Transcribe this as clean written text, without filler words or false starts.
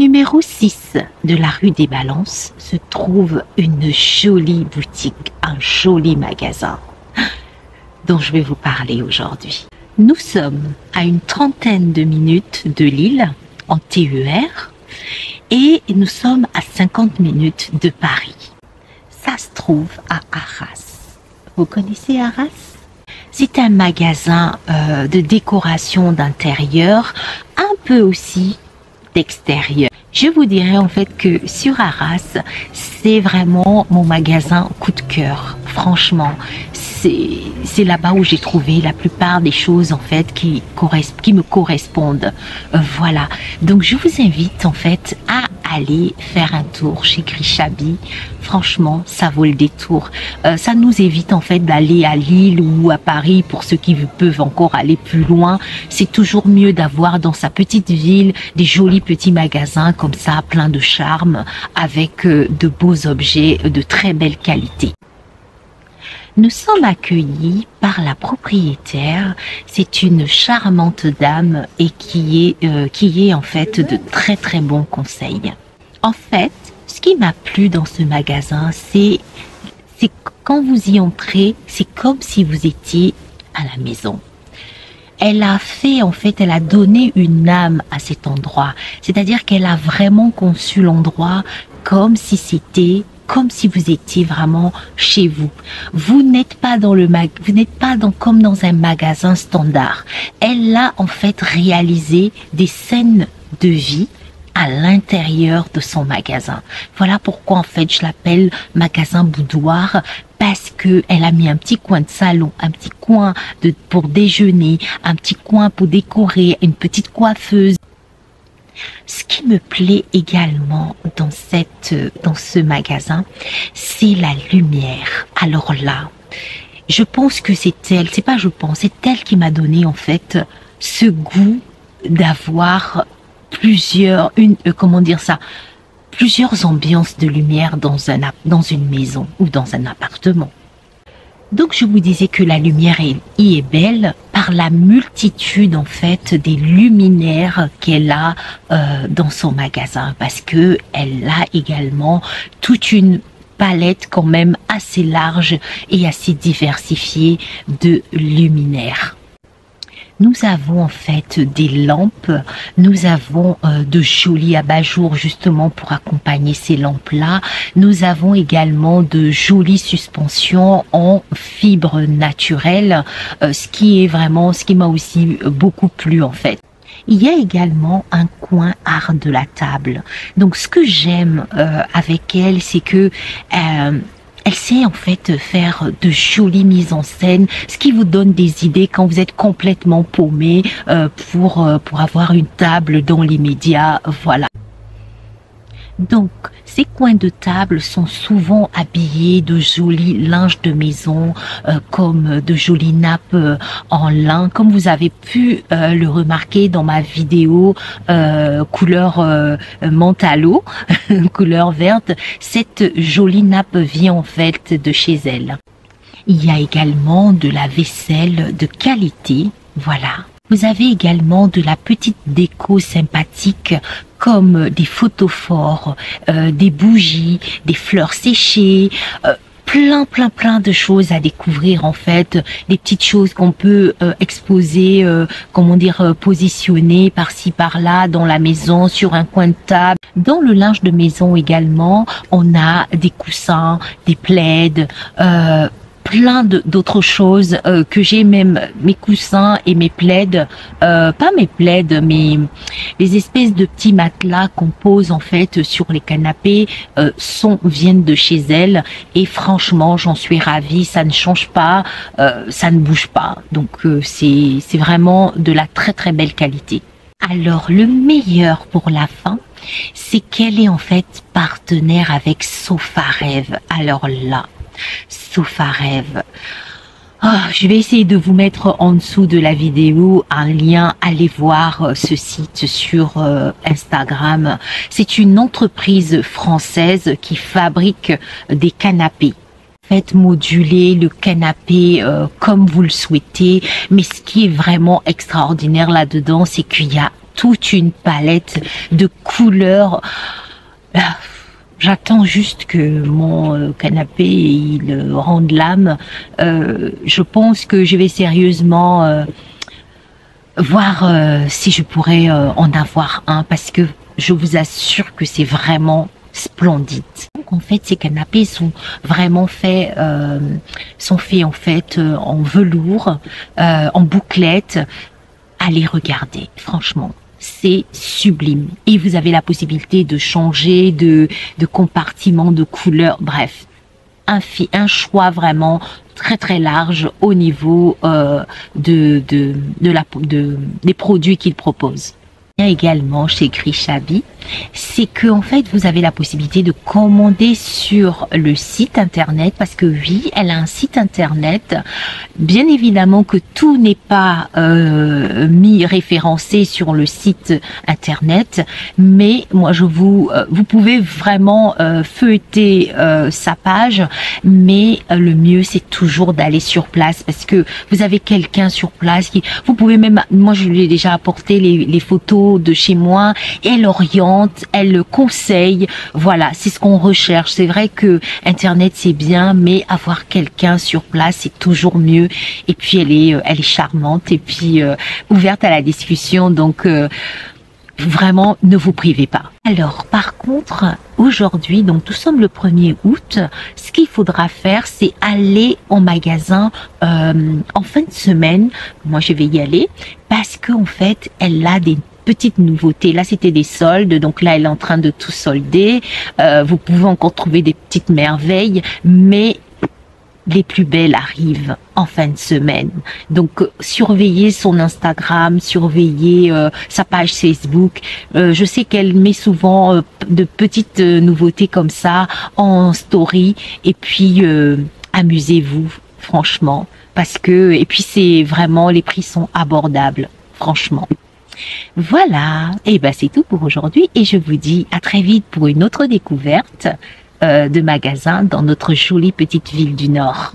numéro 6 de la rue des Balances se trouve une jolie boutique, un joli magasin dont je vais vous parler aujourd'hui. Nous sommes à une trentaine de minutes de Lille en TER et nous sommes à 50 minutes de Paris. Ça se trouve à Arras. Vous connaissez Arras? C'est un magasin de décoration d'intérieur, un peu aussi d'extérieur. Je vous dirais en fait que sur Arras, c'est vraiment mon magasin coup de cœur. Franchement, c'est là-bas où j'ai trouvé la plupart des choses en fait qui me correspondent. Voilà. Donc je vous invite en fait à aller faire un tour chez Grishabi. Franchement, ça vaut le détour. Ça nous évite en fait d'aller à Lille ou à Paris pour ceux qui peuvent encore aller plus loin. C'est toujours mieux d'avoir dans sa petite ville des jolis petits magasins comme ça, plein de charme, avec de beaux objets de très belle qualité. Nous sommes accueillis par la propriétaire. C'est une charmante dame et qui est en fait de très très bons conseils. En fait, ce qui m'a plu dans ce magasin, c'est quand vous y entrez, c'est comme si vous étiez à la maison. Elle a donné une âme à cet endroit. C'est-à-dire qu'elle a vraiment conçu l'endroit comme si vous étiez vraiment chez vous. Vous n'êtes pas comme dans un magasin standard. Elle a en fait réalisé des scènes de vie à l'intérieur de son magasin. Voilà pourquoi en fait je l'appelle magasin boudoir, parce que elle a mis un petit coin de salon, un petit coin pour déjeuner, un petit coin pour décorer, une petite coiffeuse. Ce qui me plaît également dans ce magasin, c'est la lumière. Alors là, je pense que c'est elle qui m'a donné en fait ce goût d'avoir plusieurs ambiances de lumière dans une maison ou dans un appartement. Donc je vous disais que la lumière y est belle par la multitude en fait des luminaires qu'elle a dans son magasin, parce que elle a également toute une palette quand même assez large et assez diversifiée de luminaires. Nous avons en fait des lampes, nous avons de jolis abat-jours justement pour accompagner ces lampes-là. Nous avons également de jolies suspensions en fibres naturelles, ce qui m'a aussi beaucoup plu en fait. Il y a également un coin art de la table. Donc ce que j'aime avec elle, c'est que elle sait en fait faire de jolies mises en scène, ce qui vous donne des idées quand vous êtes complètement paumé pour avoir une table dans l'immédiat. Voilà. Donc, ces coins de table sont souvent habillés de jolis linges de maison, comme de jolies nappes en lin, comme vous avez pu le remarquer dans ma vidéo couleur menthe à l'eau, couleur verte. Cette jolie nappe vient en fait de chez elle. Il y a également de la vaisselle de qualité, voilà. Vous avez également de la petite déco sympathique comme des photophores, des bougies, des fleurs séchées, plein de choses à découvrir en fait, des petites choses qu'on peut exposer, positionner par-ci par-là dans la maison, sur un coin de table. Dans le linge de maison également, on a des coussins, des plaids, plein d'autres choses que j'ai, même mes coussins et mes plaids, pas mes plaids mais les espèces de petits matelas qu'on pose en fait sur les canapés viennent de chez elle, et franchement j'en suis ravie. Ça ne change pas, ça ne bouge pas, donc c'est vraiment de la très belle qualité. Alors le meilleur pour la fin, c'est qu'elle est en fait partenaire avec Sofarève. Alors là, Sofarève. Je vais essayer de vous mettre en dessous de la vidéo un lien. Allez voir ce site sur Instagram. C'est une entreprise française qui fabrique des canapés. fait moduler le canapé comme vous le souhaitez. Mais ce qui est vraiment extraordinaire là-dedans, c'est qu'il y a toute une palette de couleurs. J'attends juste que mon canapé il rende l'âme. Je pense que je vais sérieusement voir si je pourrais en avoir un, parce que je vous assure que c'est vraiment splendide. Donc en fait, ces canapés sont vraiment faits, en fait en velours, en bouclette. Allez regarder, franchement. C'est sublime. Et vous avez la possibilité de changer de compartiment, de couleur, bref. Un choix vraiment très très large au niveau des produits qu'ils proposent. Également chez Grishabi, c'est que en fait vous avez la possibilité de commander sur le site internet, parce que oui, elle a un site internet. Bien évidemment que tout n'est pas mis référencé sur le site internet, mais moi vous pouvez vraiment feuilleter sa page, mais le mieux c'est toujours d'aller sur place, parce que vous avez quelqu'un sur place qui, vous pouvez même, moi je lui ai déjà apporté les photos de chez moi, et elle oriente, elle conseille. Voilà, c'est ce qu'on recherche. C'est vrai que internet c'est bien, mais avoir quelqu'un sur place c'est toujours mieux. Et puis elle est charmante, et puis ouverte à la discussion, donc vraiment ne vous privez pas. Alors par contre, aujourd'hui, donc nous sommes le 1er août, ce qu'il faudra faire, c'est aller au magasin en fin de semaine. Moi je vais y aller parce qu'en fait elle a des petites nouveautés. Là, c'était des soldes, donc là, elle est en train de tout solder. Vous pouvez encore trouver des petites merveilles, mais les plus belles arrivent en fin de semaine. Donc, surveillez son Instagram, surveillez sa page Facebook. Je sais qu'elle met souvent de petites nouveautés comme ça en story. Et puis, amusez-vous, franchement, parce que, et puis c'est vraiment, les prix sont abordables, franchement. Voilà, et ben c'est tout pour aujourd'hui, et je vous dis à très vite pour une autre découverte de magasin dans notre jolie petite ville du Nord.